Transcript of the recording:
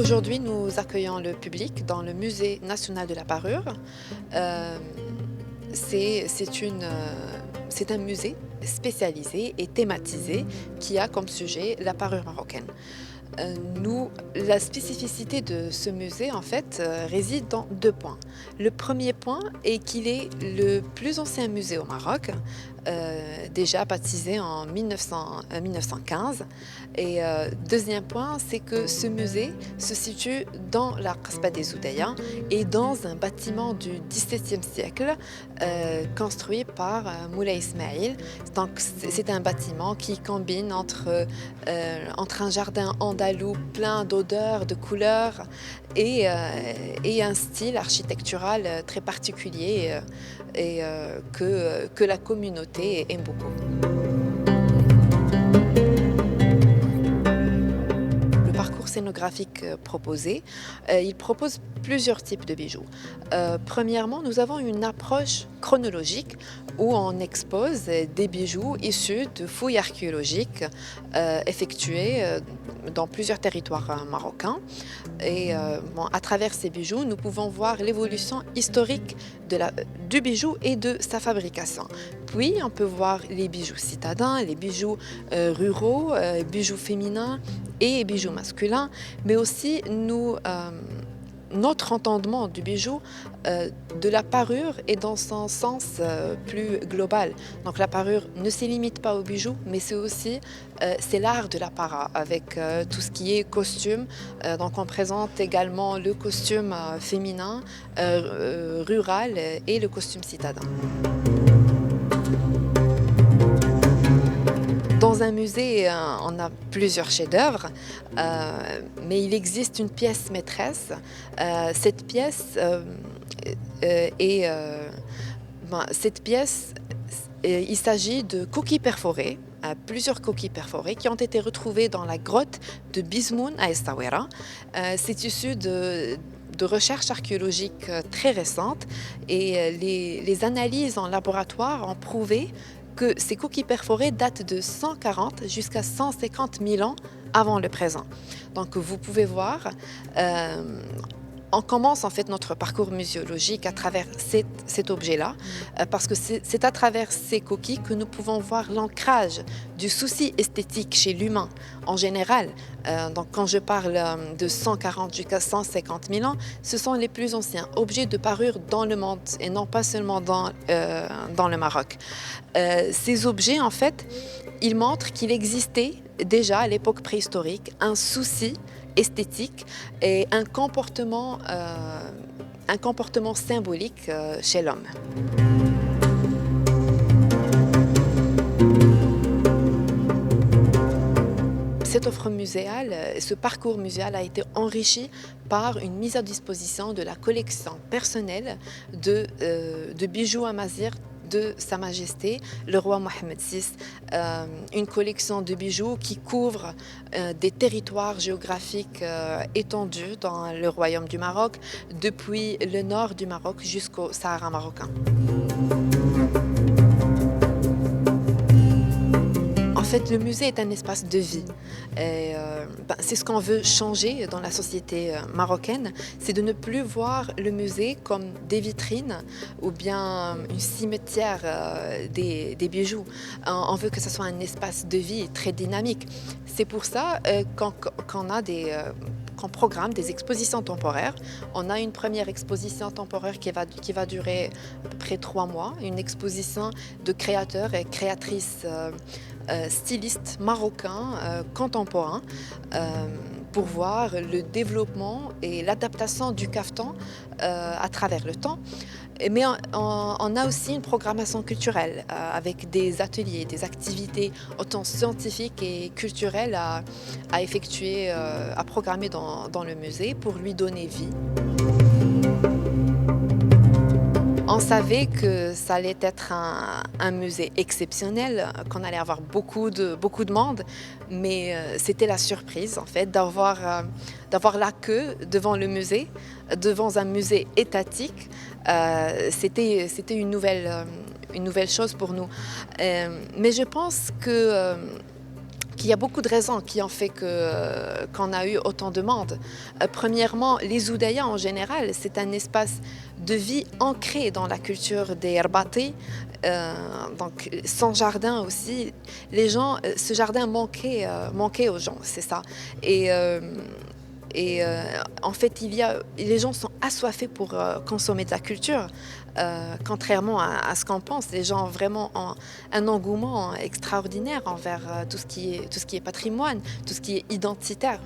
Aujourd'hui, nous accueillons le public dans le Musée national de la parure. Euh, c'est un musée spécialisé et thématisé qui a comme sujet la parure marocaine. La spécificité de ce musée, en fait, réside dans deux points. Le premier point est qu'il est le plus ancien musée au Maroc, déjà baptisé en 1915. Et deuxième point, c'est que ce musée se situe dans la Kasbah des Oudaya et dans un bâtiment du XVIIe siècle construit par Moulay Ismail. Donc, c'est un bâtiment qui combine entre un jardin andalou plein d'odeurs, de couleurs et un style architectural très particulier que la communauté aime beaucoup. Le parcours scénographique proposé, il propose plusieurs types de bijoux. Premièrement, nous avons une approche chronologique où on expose des bijoux issus de fouilles archéologiques effectuées dans plusieurs territoires marocains. Et à travers ces bijoux, nous pouvons voir l'évolution historique du bijou et de sa fabrication. Puis, on peut voir les bijoux citadins, les bijoux ruraux, bijoux féminins et bijoux masculins, mais aussi notre entendement du bijou, de la parure est dans son sens plus global. Donc la parure ne se limite pas au bijou, mais c'est l'art de l'apparat avec tout ce qui est costume. Donc on présente également le costume féminin, rural et le costume citadin. Dans un musée, on a plusieurs chefs-d'œuvre, mais il existe une pièce maîtresse. Cette pièce il s'agit de coquilles perforées, plusieurs coquilles perforées qui ont été retrouvées dans la grotte de Bizmoun à Essaouira. C'est issu de recherches archéologiques très récentes et les analyses en laboratoire ont prouvé que ces coquilles perforées datent de 140 jusqu'à 150 000 ans avant le présent. Donc vous pouvez voir, on commence en fait notre parcours muséologique à travers cet objet-là, parce que c'est à travers ces coquilles que nous pouvons voir l'ancrage du souci esthétique chez l'humain en général. Donc quand je parle de 140 jusqu'à 150 000 ans, ce sont les plus anciens objets de parure dans le monde et non pas seulement dans le Maroc. Ces objets, en fait, ils montrent qu'il existait déjà à l'époque préhistorique un souci esthétique et un comportement symbolique chez l'homme. Cette offre muséale, ce parcours muséal a été enrichi par une mise à disposition de la collection personnelle de bijoux amazigh de Sa Majesté, le roi Mohammed VI, une collection de bijoux qui couvre des territoires géographiques étendus dans le royaume du Maroc, depuis le nord du Maroc jusqu'au Sahara marocain. En fait, le musée est un espace de vie. Et, c'est ce qu'on veut changer dans la société marocaine, c'est de ne plus voir le musée comme des vitrines ou bien une cimetière des bijoux. On veut que ce soit un espace de vie très dynamique. C'est pour ça qu'on programme des expositions temporaires. On a une première exposition temporaire qui va durer à peu près 3 mois, une exposition de créateurs et créatrices stylistes marocains contemporains pour voir le développement et l'adaptation du kaftan à travers le temps. Mais on a aussi une programmation culturelle avec des ateliers, des activités autant scientifiques et culturelles à effectuer, à programmer dans le musée pour lui donner vie. On savait que ça allait être un musée exceptionnel, qu'on allait avoir beaucoup de monde, mais c'était la surprise en fait d'avoir la queue devant le musée, devant un musée étatique. C'était une nouvelle chose pour nous. Mais je pense qu'il y a beaucoup de raisons qui ont fait qu'on a eu autant de monde. Premièrement, les Oudaya en général, c'est un espace de vie ancré dans la culture des Herbati. Donc, sans jardin aussi, les gens, ce jardin manquait aux gens, c'est ça. Et, euh, en fait, les gens sont assoiffés pour consommer de la culture, contrairement à ce qu'on pense. Les gens ont vraiment un engouement extraordinaire envers tout ce qui est patrimoine, tout ce qui est identitaire.